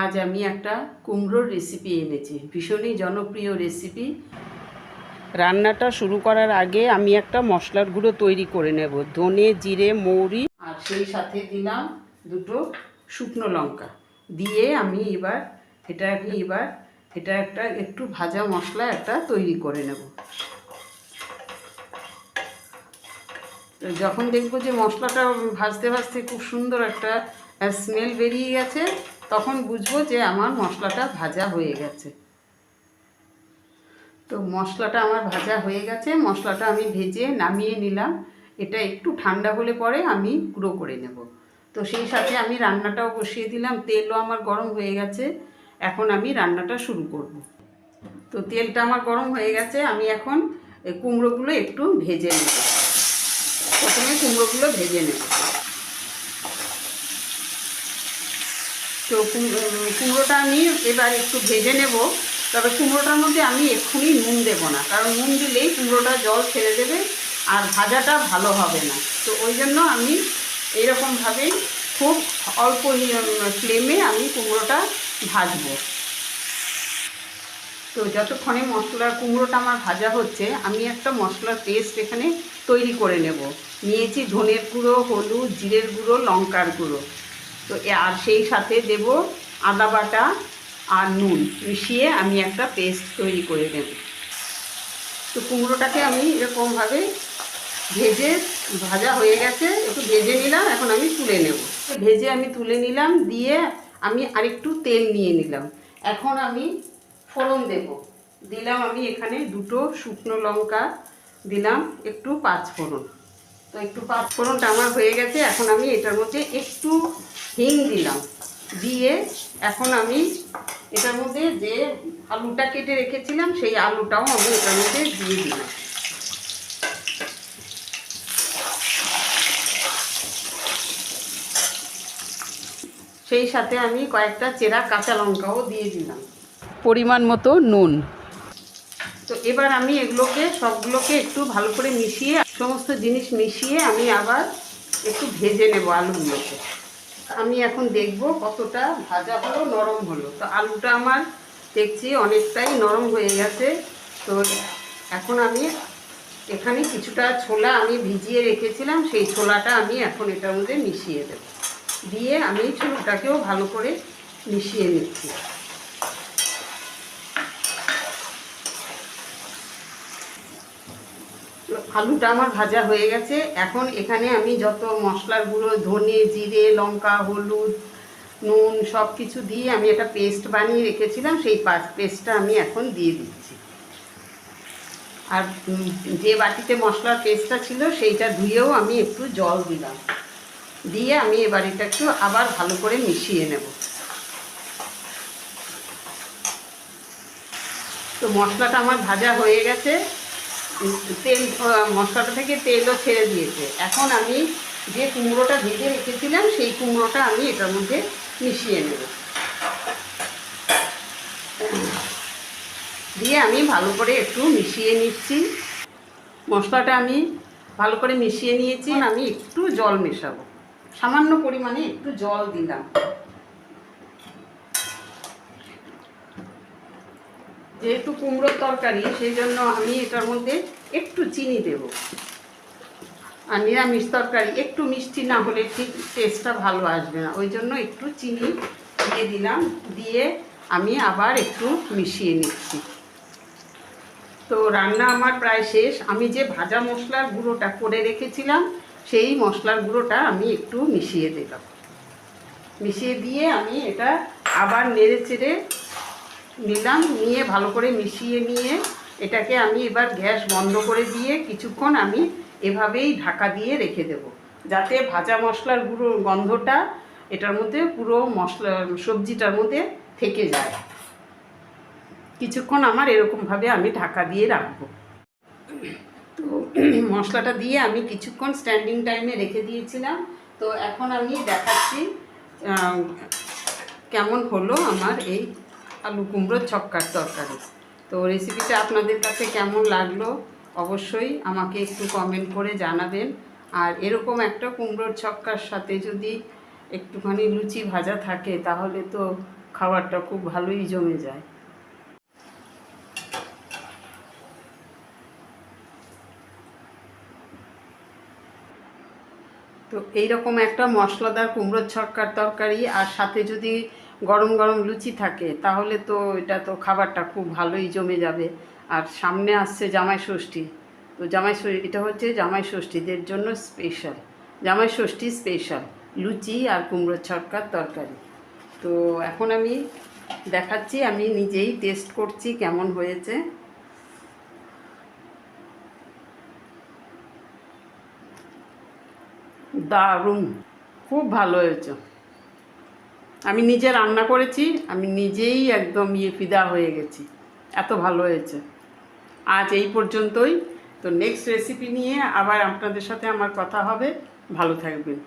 আজ আমি একটা কুমড়োর রেসিপি এনেছি, ভীষণই জনপ্রিয় রেসিপি। রান্নাটা শুরু করার আগে আমি একটা মশলার গুঁড়ো তৈরি করে নেব। ধনে, জিরে, মৌরি আর সেই সাথে দিলাম দুটো শুকনো লঙ্কা দিয়ে আমি এবার এটা একটা একটু ভাজা মশলা একটা তৈরি করে নেব। যখন দেখবো যে মশলাটা ভাজতে ভাজতে খুব সুন্দর একটা স্মেল বেরিয়ে গেছে, তখন বুঝবো যে আমার মশলাটা ভাজা হয়ে গেছে। তো মশলাটা আমার ভাজা হয়ে গেছে, মশলাটা আমি ভেজে নামিয়ে নিলাম। এটা একটু ঠান্ডা হলে পরে আমি গুঁড়ো করে নেব। তো সেই সাথে আমি রান্নাটাও বসিয়ে দিলাম, তেলও আমার গরম হয়ে গেছে। এখন আমি রান্নাটা শুরু করব। তো তেলটা আমার গরম হয়ে গেছে, আমি এখন কুমড়োগুলো একটু ভেজে নেব। প্রথমে কুমড়োগুলো ভেজে নেব। তো কুমড়োটা আমি এবার একটু ভেজে নেব। তবে কুমড়োটার মধ্যে আমি এক্ষুনি নুন দেবো না, কারণ নুন দিলেই কুমড়োটা জল ছেড়ে দেবে আর ভাজাটা ভালো হবে না। তো ওই জন্য আমি এইরকমভাবেই খুব অল্প ফ্লেমে আমি কুমড়োটা ভাজবো। তো যতক্ষণে কুমড়োটা আমার ভাজা হচ্ছে, আমি একটা মশলার পেস্ট এখানে তৈরি করে নেব। নিয়েছি ধনের গুঁড়ো, হলুদ, জিরের গুঁড়ো, লঙ্কার গুঁড়ো। তো আর সেই সাথে দেব আদা বাটা আর নুন মিশিয়ে আমি একটা পেস্ট তৈরি করে নেব। তো কুমড়োটাকে আমি এরকমভাবে ভাজা হয়ে গেছে, একটু ভেজে নিলাম। এখন আমি তুলে নেব। ভেজে আমি তুলে নিলাম, দিয়ে আমি আরেকটু তেল নিয়ে নিলাম। এখন আমি ফোড়ন দেব। দিলাম আমি এখানে দুটো শুকনো লঙ্কা, দিলাম একটু পাঁচফোড়ন। তো একটু পাঁচফোড়নটা আমার হয়ে গেছে। এখন আমি এটার মধ্যে একটু হিং দিলাম, দিয়ে এখন আমি এটার মধ্যে যে আলুটা কেটে রেখেছিলাম সেই আলুটাও আমি এটার মধ্যে দিয়ে দিলাম। সেই সাথে আমি কয়েকটা চেরা কাঁচা লঙ্কাও দিয়ে দিলাম, পরিমাণ মতো নুন। তো এবার আমি সবগুলোকে একটু ভালো করে মিশিয়ে, সমস্ত জিনিস মিশিয়ে আমি আবার একটু ভেজে নেব আলুগুলোকে। আমি এখন দেখব কতটা ভাজা হলো, নরম হলো। তো আলুটা আমার দেখছি অনেকটাই নরম হয়ে গেছে। তো এখন আমি এখানে কিছুটা ছোলা আমি ভিজিয়ে রেখেছিলাম, সেই ছোলাটা আমি এখন এটার মধ্যে মিশিয়ে দেব। দিয়ে আমি ছোলাটাকেও ভালো করে মিশিয়ে নিচ্ছি। আলুটা আমার ভাজা হয়ে গেছে। এখন এখানে আমি যত মশলার গুঁড়ো, ধনে, জিরে, লঙ্কা, হলুদ, নুন সব কিছু দিয়ে আমি একটা পেস্ট বানিয়ে রেখেছিলাম, সেই পেস্টটা আমি এখন দিয়ে দিচ্ছি। আর যে বাটিতে মশলার পেস্টটা ছিল সেইটা ধুয়েও আমি একটু জল দিলাম, দিয়ে আমি এবার এটা একটু আবার ভালো করে মিশিয়ে নেব। তো মশলাটা আমার ভাজা হয়ে গেছে, মশলাটা থেকে তেলও ছেড়ে দিয়েছে। এখন আমি যে কুমড়োটা ভেজে রেখেছিলাম সেই কুমড়োটা আমি এটার মধ্যে মিশিয়ে নেব, দিয়ে আমি ভালো করে একটু মিশিয়ে নিচ্ছি। মশলাটা আমি ভালো করে মিশিয়ে নিয়েছি। আমি একটু জল মেশাবো, সামান্য পরিমাণে একটু জল দিলাম। যেহেতু কুমড়োর তরকারি, সেই জন্য আমি এটার মধ্যে একটু চিনি দেব। আর নিরামিষ তরকারি একটু মিষ্টি না হলে ঠিক টেস্টটা ভালো আসবে না, ওই জন্য একটু চিনি দিয়ে দিলাম। দিয়ে আমি আবার একটু মিশিয়ে নিচ্ছি। তো রান্না আমার প্রায় শেষ। আমি যে ভাজা মশলার গুঁড়োটা করে রেখেছিলাম সেই মশলার গুঁড়োটা আমি একটু মিশিয়ে দিলাম। মিশিয়ে দিয়ে আমি এটা আবার নেড়ে চেড়ে নিলাম, নিয়ে ভালো করে মিশিয়ে নিয়ে এটাকে আমি এবার গ্যাস বন্ধ করে দিয়ে কিছুক্ষণ আমি এভাবেই ঢাকা দিয়ে রেখে দেব, যাতে ভাজা মশলার গুঁড়ো গন্ধটা এটার মধ্যে পুরো সবজিটার মধ্যে থেকে যায়। কিছুক্ষণ আমার এরকমভাবে আমি ঢাকা দিয়ে রাখবো। তো মশলাটা দিয়ে আমি কিছুক্ষণ স্ট্যান্ডিং টাইমে রেখে দিয়েছিলাম। তো এখন আমি দেখাচ্ছি কেমন হলো আমার এই আলু কুমড়োর ছক্কার তরকারি। তো রেসিপিটা আপনাদের কাছে কেমন লাগলো অবশ্যই আমাকে একটু কমেন্ট করে জানাবেন। আর এরকম একটা কুমড়োর ছক্কার সাথে যদি একটুখানি লুচি ভাজা থাকে তাহলে তো খাবারটা খুব ভালোই জমে যায়। তো এইরকম একটা মশলাদার কুমড়োর ছক্কার তরকারি আর সাথে যদি গরম গরম লুচি থাকে তাহলে তো এটা তো খাবারটা খুব ভালোই জমে যাবে। আর সামনে আসছে জামাই ষষ্ঠী, তো এটা হচ্ছে জামাই ষষ্ঠীদের জন্য স্পেশাল, জামাই ষষ্ঠী স্পেশাল লুচি আর কুমড়োর ছক্কার তরকারি। তো এখন আমি দেখাচ্ছি, আমি নিজেই টেস্ট করছি কেমন হয়েছে। দারুণ, খুব ভালো হয়েছে। আমি নিজে রান্না করেছি, আমি নিজেই একদম ফিদা হয়ে গেছি, এত ভালো হয়েছে। আজ এই পর্যন্তই। তো নেক্সট রেসিপি নিয়ে আবার আপনাদের সাথে আমার কথা হবে। ভালো থাকবেন।